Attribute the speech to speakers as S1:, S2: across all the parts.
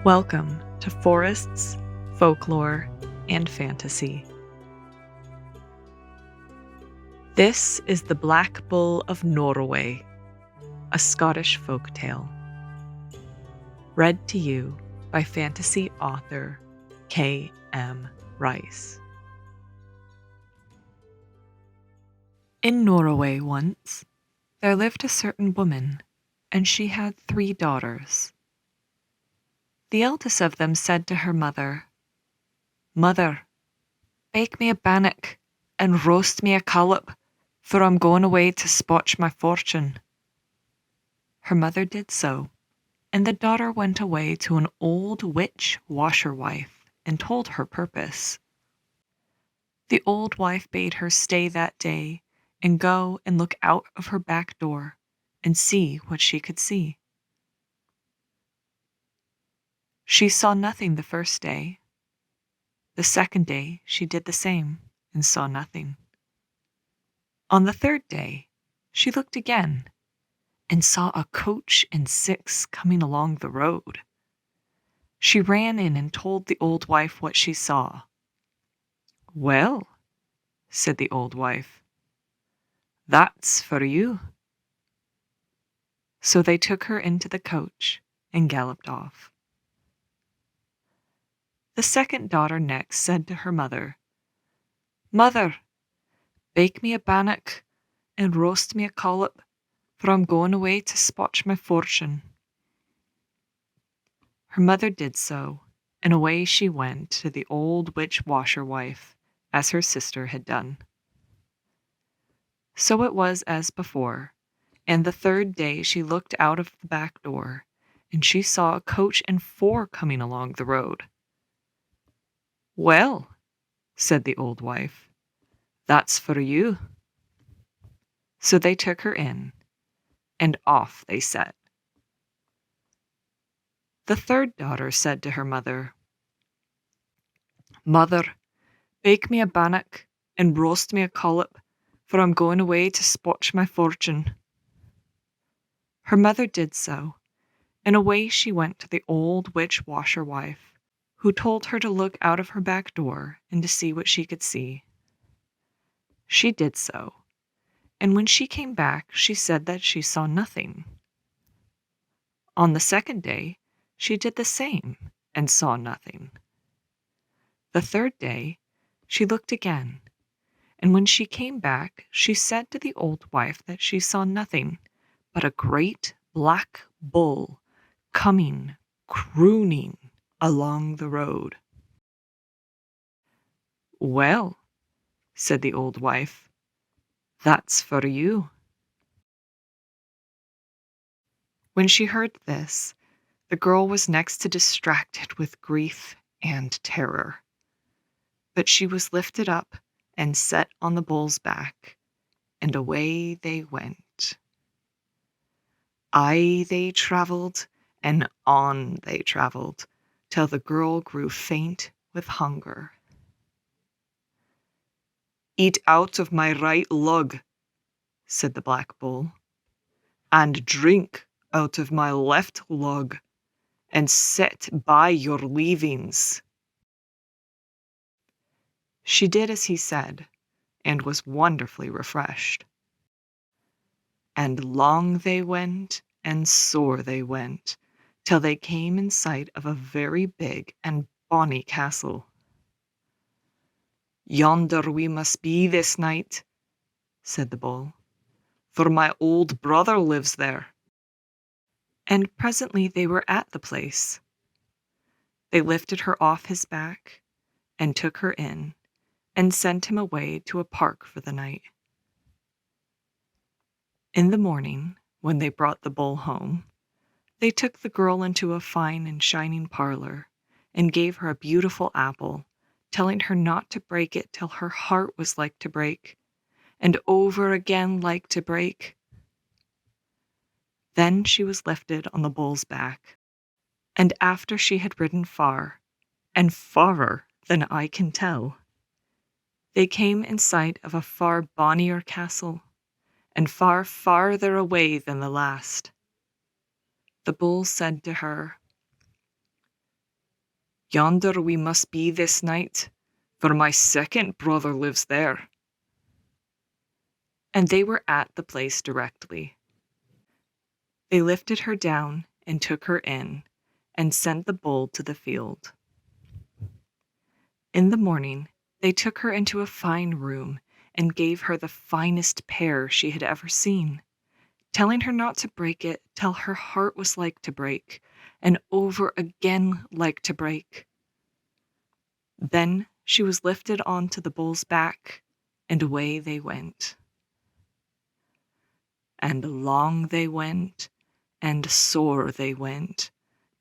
S1: Welcome to Forests, Folklore, and Fantasy. This is the Black Bull of Norroway, a Scottish folktale. Read to you by fantasy author K.M. Rice. In Norroway once, there lived a certain woman, and she had 3 daughters. The eldest of them said to her mother, "Mother, bake me a bannock and roast me a collop, for I'm going away to spotch my fortune." Her mother did so, and the daughter went away to an old witch washerwife and told her purpose. The old wife bade her stay that day and go and look out of her back door and see what she could see. She saw nothing the first day. The second day she did the same and saw nothing. On the third day she looked again and saw a coach and 6 coming along the road. She ran in and told the old wife what she saw. "Well," said the old wife, "that's for you." So they took her into the coach and galloped off. The second daughter next said to her mother, "Mother, bake me a bannock and roast me a collop, for I'm going away to spotch my fortune." Her mother did so, and away she went to the old witch washerwife, as her sister had done. So it was as before, and the third day she looked out of the back door, and she saw a coach and 4 coming along the road. "Well," said the old wife, "that's for you." So they took her in, and off they set. The third daughter said to her mother, "Mother, bake me a bannock and roast me a collop, for I'm going away to spotch my fortune." Her mother did so, and away she went to the old witch washerwife, who told her to look out of her back door and to see what she could see. She did so, and when she came back she said that she saw nothing. On the second day she did the same and saw nothing. The third day she looked again, and when she came back she said to the old wife that she saw nothing but a great black bull coming, crooning, along the road. "Well," said the old wife, "that's for you." When she heard this, the girl was next to distracted with grief and terror. But she was lifted up and set on the bull's back, and away they went. Aye, they travelled, and on they travelled, till the girl grew faint with hunger. "Eat out of my right lug," said the black bull, "and drink out of my left lug, and set by your leavings." She did as he said, and was wonderfully refreshed. And long they went, and sore they went, till they came in sight of a very big and bonny castle. "Yonder we must be this night," said the bull, "for my old brother lives there." And presently they were at the place. They lifted her off his back, and took her in, and sent him away to a park for the night. In the morning, when they brought the bull home, they took the girl into a fine and shining parlor, and gave her a beautiful apple, telling her not to break it till her heart was like to break, and over again like to break. Then she was lifted on the bull's back, and after she had ridden far, and farrer than I can tell, they came in sight of a far bonnier castle, and far farther away than the last. The bull said to her, Yonder we must be this night, for my second brother lives there. And they were at the place directly. They lifted her down and took her in, and sent the bull to the field. In the morning, they took her into a fine room and gave her the finest pear she had ever seen, telling her not to break it till her heart was like to break, and over again like to break. Then she was lifted onto the bull's back, and away they went. And long they went, and sore they went,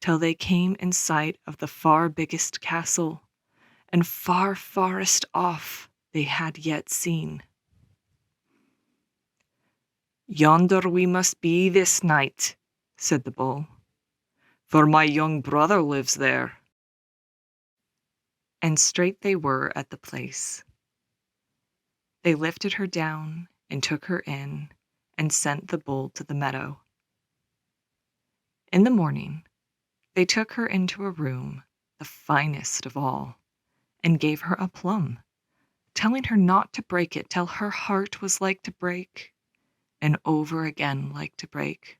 S1: till they came in sight of the far biggest castle, and far farthest off they had yet seen. Yonder we must be this night, said the bull, for my young brother lives there. And straight they were at the place. They lifted her down and took her in, and sent the bull to the meadow. In the morning, they took her into a room, the finest of all, and gave her a plum, telling her not to break it till her heart was like to break, and over again like to break.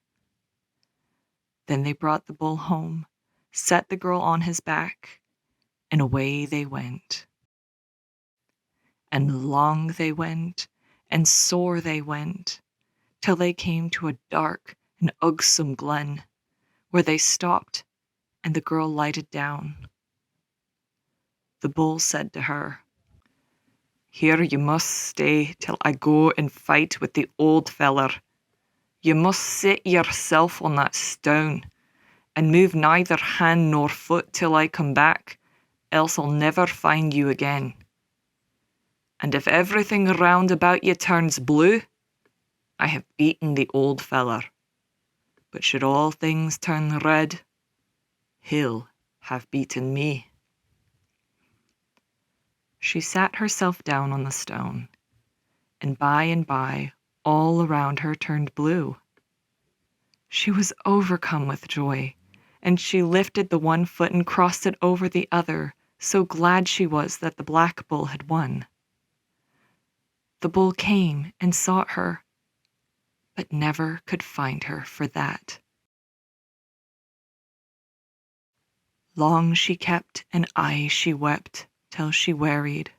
S1: Then they brought the bull home, set the girl on his back, and away they went. And long they went, and sore they went, till they came to a dark and ugsome glen, where they stopped, and the girl lighted down. The bull said to her, Here you must stay till I go and fight with the old feller. You must sit yourself on that stone, and move neither hand nor foot till I come back, else I'll never find you again. And if everything round about you turns blue, I have beaten the old feller. But should all things turn red, he'll have beaten me. She sat herself down on the stone, and by all around her turned blue. She was overcome with joy, and she lifted the one foot and crossed it over the other, so glad she was that the black bull had won. The bull came and sought her, but never could find her for that. Long she kept, and aye she wept, till she wearied.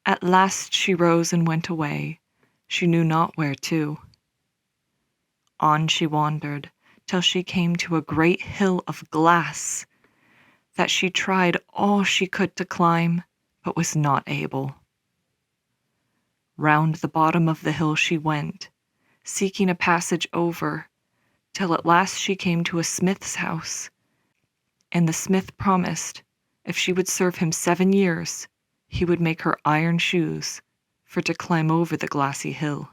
S1: At last she rose and went away, she knew not where to. On she wandered, till she came to a great hill of glass, that she tried all she could to climb, but was not able. Round the bottom of the hill she went, seeking a passage over, till at last she came to a smith's house, and the smith promised, if she would serve him 7 years, he would make her iron shoes for to climb over the glassy hill.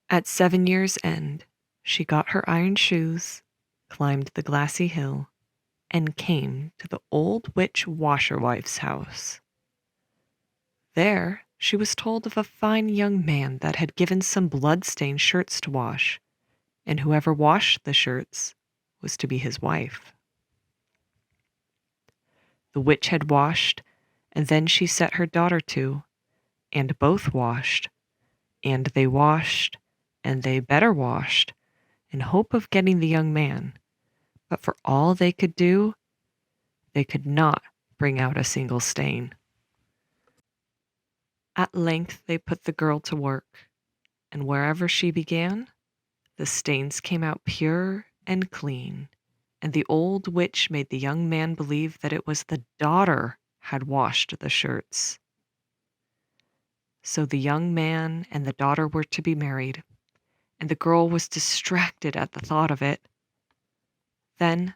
S1: At 7 years' end, she got her iron shoes, climbed the glassy hill, and came to the old witch washerwife's house. There she was told of a fine young man that had given some blood-stained shirts to wash, and whoever washed the shirts was to be his wife. The witch had washed, and then she set her daughter to, and both washed, and they better washed, in hope of getting the young man, but for all they could do, they could not bring out a single stain. At length they put the girl to work, and wherever she began, the stains came out pure and clean, and the old witch made the young man believe that it was the daughter had washed the shirts. So the young man and the daughter were to be married, and the girl was distracted at the thought of it. Then,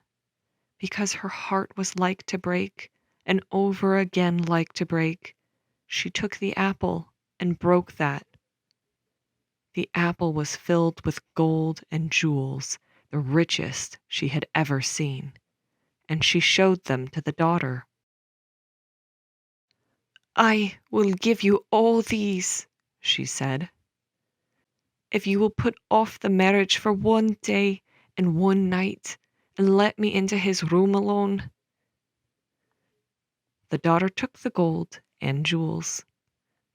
S1: because her heart was like to break, and over again like to break, she took the apple and broke that. The apple was filled with gold and jewels, the richest she had ever seen, and she showed them to the daughter. I will give you all these, she said, if you will put off the marriage for 1 day and 1 night, and let me into his room alone. The daughter took the gold and jewels,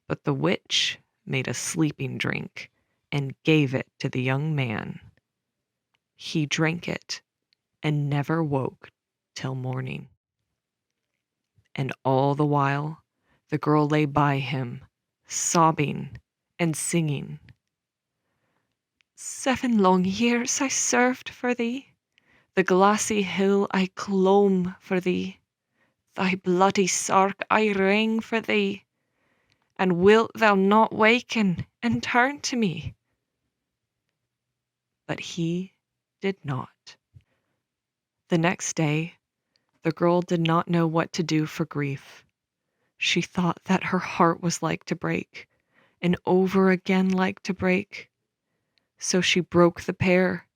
S1: but the witch made a sleeping drink and gave it to the young man. He drank it and never woke till morning. And all the while, the girl lay by him, sobbing and singing. 7 long years I served for thee, the glassy hill I clomb for thee, thy bloody sark I wrang for thee, and wilt thou not waken and turn to me? But he did not. The next day, the girl did not know what to do for grief. She thought that her heart was like to break, and over again like to break. So she broke the pear,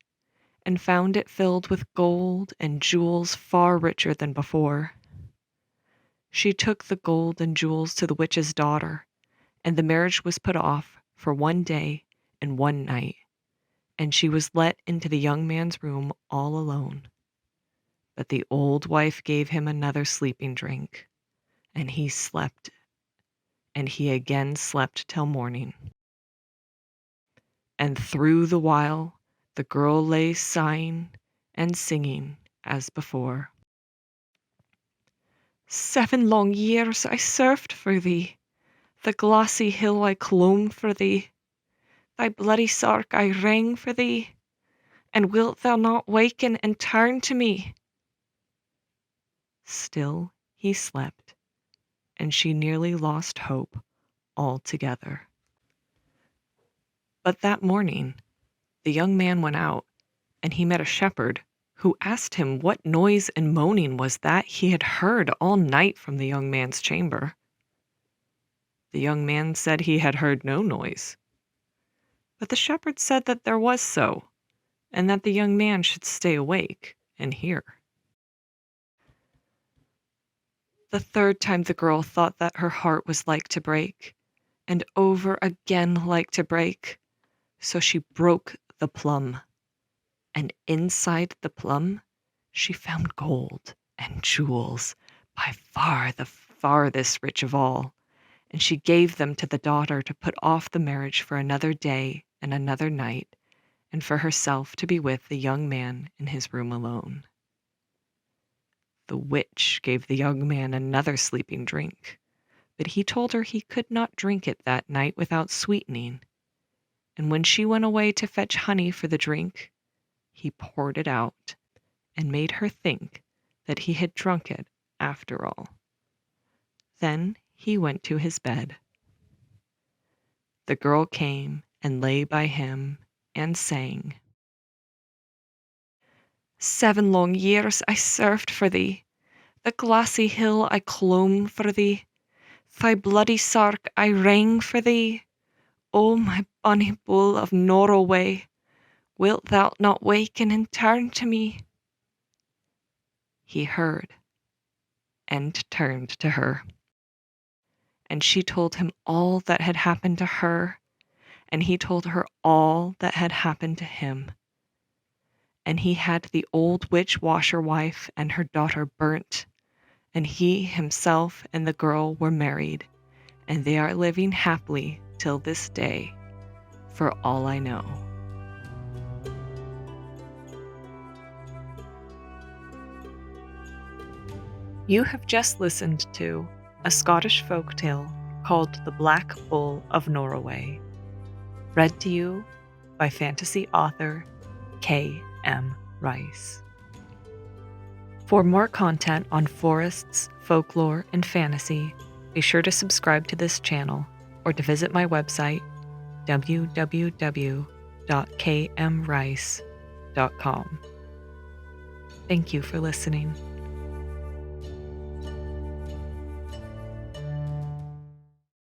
S1: and found it filled with gold and jewels far richer than before. She took the gold and jewels to the witch's daughter, and the marriage was put off for 1 day and 1 night, and she was let into the young man's room all alone. But the old wife gave him another sleeping drink, and he slept, and he again slept till morning. And through the while, the girl lay sighing and singing as before. 7 long years I served for thee, the glassy hill I clomb for thee, thy bloody sark I wrang for thee, and wilt thou not waken and turn to me? Still he slept, and she nearly lost hope altogether. But that morning, the young man went out, and he met a shepherd who asked him what noise and moaning was that he had heard all night from the young man's chamber. The young man said he had heard no noise. But the shepherd said that there was so, and that the young man should stay awake and hear. The third time the girl thought that her heart was like to break, and over again like to break. So she broke the plum, and inside the plum she found gold and jewels, by far the farthest rich of all, and she gave them to the daughter to put off the marriage for another day and another night, and for herself to be with the young man in his room alone. The witch gave the young man another sleeping drink, but he told her he could not drink it that night without sweetening, and when she went away to fetch honey for the drink, he poured it out and made her think that he had drunk it after all. Then he went to his bed. The girl came and lay by him and sang. 7 long years I served for thee, the glassy hill I clomb for thee, thy bloody sark I wrang for thee. O my bonny bull of Norroway, wilt thou not waken and turn to me? He heard and turned to her, and she told him all that had happened to her, and he told her all that had happened to him. And he had the old witch washerwife and her daughter burnt, and he himself and the girl were married, and they are living happily till this day, for all I know. You have just listened to a Scottish folktale called The Black Bull of Norroway, read to you by fantasy author K.M. Rice. For more content on forests, folklore, and fantasy, be sure to subscribe to this channel or to visit my website, www.kmrice.com. Thank you for listening.